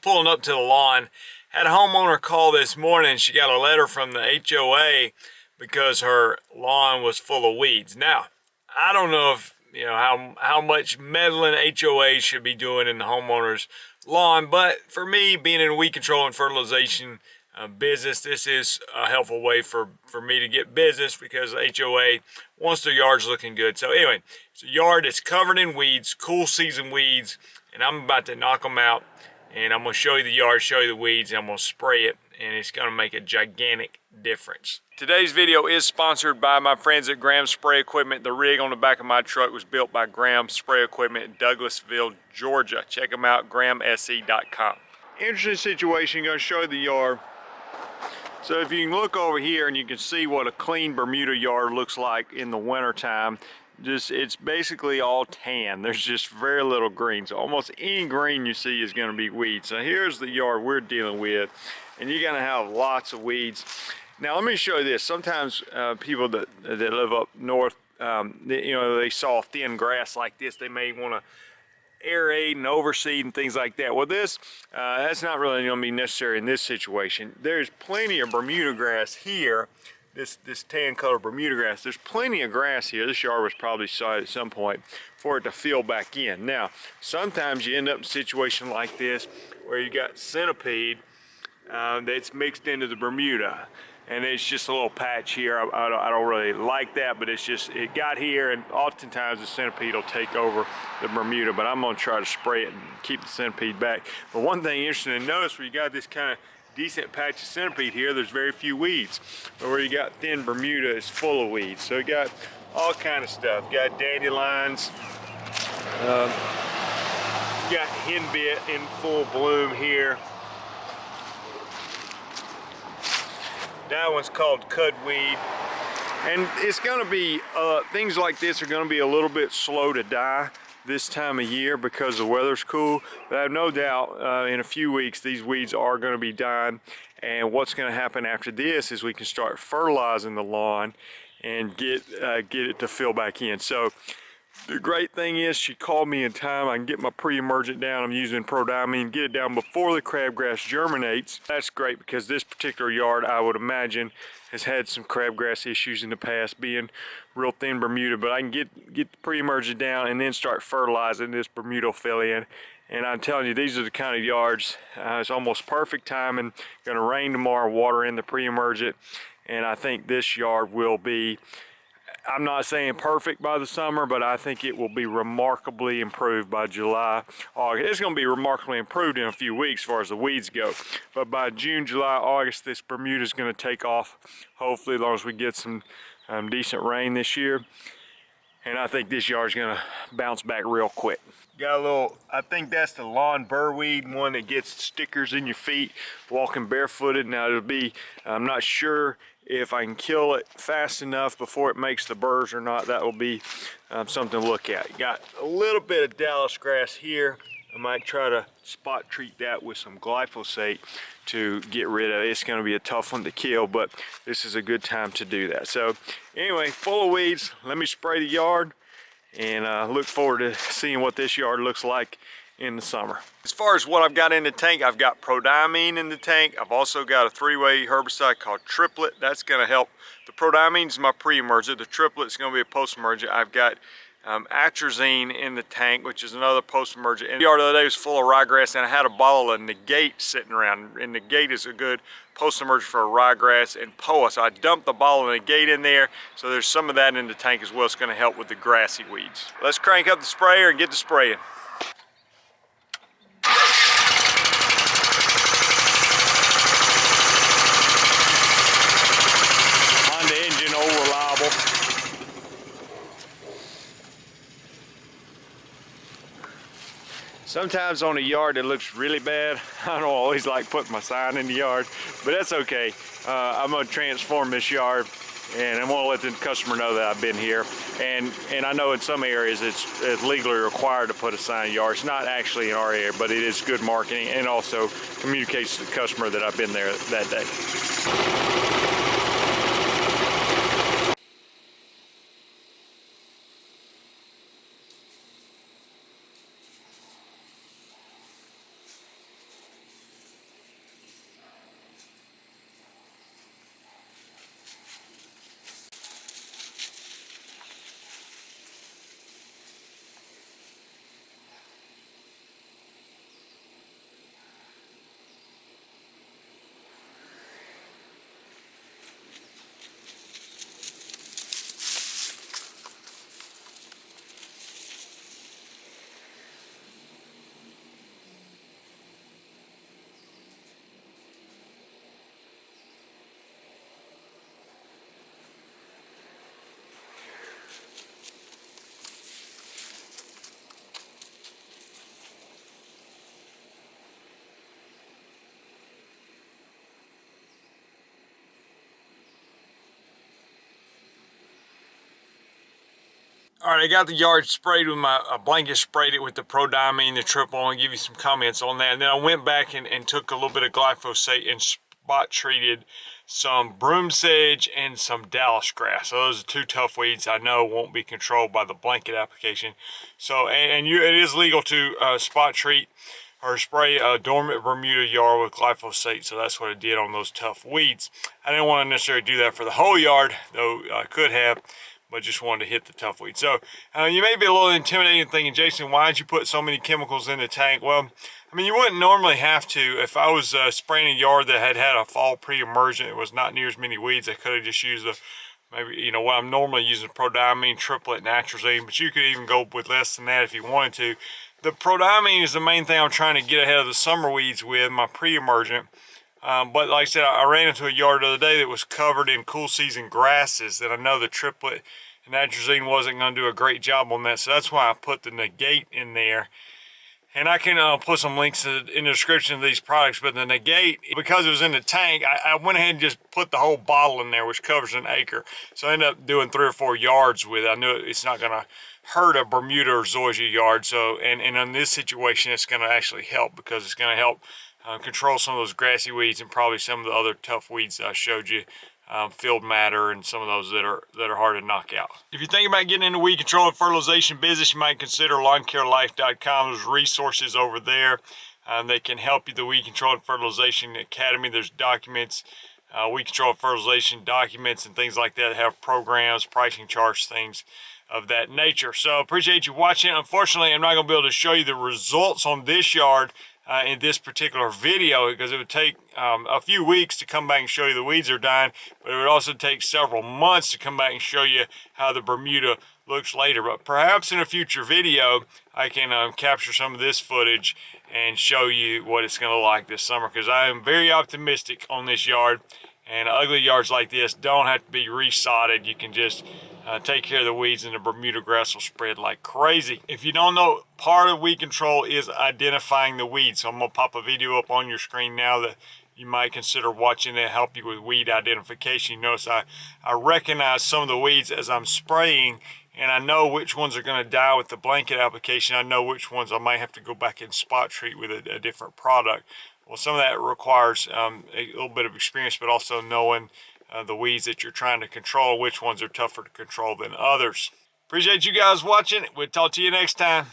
pulling up to the lawn. Had a homeowner call this morning. She got a letter from the HOA because her lawn was full of weeds. Now, I don't know if how much meddling HOA should be doing in the homeowner's lawn, but for me, being in a weed control and fertilization business, this is a helpful way for me to get business because the HOA wants their yards looking good. So anyway, it's a yard that's covered in weeds, cool season weeds, and I'm about to knock them out, and I'm going to show you the yard, show you the weeds, and I'm going to spray it, and it's going to make a gigantic difference. Today's video is sponsored by my friends at Graham Spray Equipment. The rig on the back of my truck was built by Graham Spray Equipment in Douglasville, Georgia. Check them out, grahamse.com. Interesting situation, going to show you the yard. So if you can look over here and you can see what a clean Bermuda yard looks like in the winter time, it's basically all tan. There's just very little green. So almost any green you see is going to be weeds. So here's the yard we're dealing with, and you're going to have lots of weeds. Now let me show you this. Sometimes people that live up north, they saw thin grass like this, they may want to aerate and overseed and things like that. Well, that's not really going to be necessary in this situation. There's plenty of Bermuda grass here. This tan color Bermuda grass, there's plenty of grass here. This yard was probably sod at some point for it to fill back in. Now, sometimes you end up in a situation like this where you got centipede that's mixed into the Bermuda, and it's just a little patch here. I don't really like that, but it got here, and oftentimes the centipede will take over the Bermuda, but I'm gonna try to spray it and keep the centipede back. But one thing interesting to notice, where you got this kind of decent patch of centipede here, there's very few weeds. But where you got thin Bermuda, is full of weeds. So you got all kind of stuff. You got dandelions, you got henbit in full bloom here. That one's called cudweed. And it's gonna be, things like this are gonna be a little bit slow to die this time of year because the weather's cool. But I have no doubt in a few weeks these weeds are gonna be dying. And what's gonna happen after this is we can start fertilizing the lawn and get it to fill back in. So the great thing is she called me in time. I can get my pre-emergent down. I'm using prodiamine, get it down before the crabgrass germinates. That's great because this particular yard, I would imagine, has had some crabgrass issues in the past, being real thin Bermuda. But I can get the pre-emergent down and then start fertilizing. This Bermuda will fill in. And I'm telling you, these are the kind of yards, it's almost perfect timing. Gonna rain tomorrow, water in the pre-emergent. And I think this yard will be, I'm not saying perfect by the summer, but I think it will be remarkably improved by July, August. It's going to be remarkably improved in a few weeks as far as the weeds go. But by June, July, August, this Bermuda is going to take off, hopefully, as long as we get some decent rain this year. And I think this yard is going to bounce back real quick. Got a little, I think that's the lawn burrweed, one that gets stickers in your feet, walking barefooted. Now it'll be, I'm not sure if I can kill it fast enough before it makes the burrs or not. That will be something to look at. Got a little bit of Dallas grass here. I might try to spot treat that with some glyphosate to get rid of it. It's going to be a tough one to kill, but this is a good time to do that. So anyway, full of weeds. Let me spray the yard, and look forward to seeing what this yard looks like in the summer. As far as what I've got in the tank, I've got prodiamine in the tank. I've also got a 3-way herbicide called Triplet. That's going to help. The prodiamine is my pre-emergent. The Triplet is going to be a post-emergent. I've got atrazine in the tank, which is another post-emergent. And the yard the other day was full of ryegrass, and I had a bottle of negate sitting around. And negate is a good post-emergent for ryegrass and POA. So I dumped the bottle of negate in there. So there's some of that in the tank as well. It's going to help with the grassy weeds. Let's crank up the sprayer and get to spraying. Sometimes on a yard that looks really bad, I don't always like putting my sign in the yard, but that's okay. I'm gonna transform this yard, and I'm gonna let the customer know that I've been here. And I know in some areas it's legally required to put a sign in the yard. It's not actually in our area, but it is good marketing, and also communicates to the customer that I've been there that day. All right, I got the yard sprayed with my blanket, sprayed it with the prodiamine, the triple. I'll give you some comments on that. And then I went back and took a little bit of glyphosate and spot treated some broom sedge and some Dallas grass. So those are two tough weeds I know won't be controlled by the blanket application. So, it is legal to spot treat or spray a dormant Bermuda yard with glyphosate. So that's what I did on those tough weeds. I didn't want to necessarily do that for the whole yard, though I could have, but just wanted to hit the tough weeds. So you may be a little intimidated thinking, Jason, why did you put so many chemicals in the tank? Well, I mean, you wouldn't normally have to. If I was spraying a yard that had a fall pre-emergent, it was not near as many weeds, I could have just used maybe, you know, what I'm normally using, prodiamine, triplet, and atrazine, but you could even go with less than that if you wanted to. The prodiamine is the main thing I'm trying to get ahead of the summer weeds with, my pre-emergent. But like I said, I ran into a yard the other day that was covered in cool season grasses, and I know the triplet and atrazine wasn't going to do a great job on that, so that's why I put the negate in there. And I can put some links in the description of these products, but the negate, because it was in the tank, I went ahead and just put the whole bottle in there, which covers an acre. So I ended up doing 3 or 4 yards with it. I knew it's not going to hurt a Bermuda or zoysia yard, so and in this situation, it's going to actually help, because it's going to help control some of those grassy weeds and probably some of the other tough weeds that I showed you. Field matter and some of those that are hard to knock out. If you're thinking about getting into weed control and fertilization business, you might consider lawncarelife.com. There's resources over there that can help you. The Weed Control and Fertilization Academy, there's documents, weed control and fertilization documents and things like that that have programs, pricing charts, things of that nature. So appreciate you watching. Unfortunately, I'm not going to be able to show you the results on this yard in this particular video, because it would take a few weeks to come back and show you the weeds are dying, but it would also take several months to come back and show you how the Bermuda looks later. But perhaps in a future video I can capture some of this footage and show you what it's going to look like this summer, because I am very optimistic on this yard. And ugly yards like this don't have to be resodded. You can just take care of the weeds, and the Bermuda grass will spread like crazy. If you don't know, part of weed control is identifying the weeds. So I'm going to pop a video up on your screen now that you might consider watching that help you with weed identification. You notice I recognize some of the weeds as I'm spraying, and I know which ones are going to die with the blanket application. I know which ones I might have to go back and spot treat with a different product. Well, some of that requires a little bit of experience, but also knowing the weeds that you're trying to control, which ones are tougher to control than others. Appreciate you guys watching. We'll talk to you next time.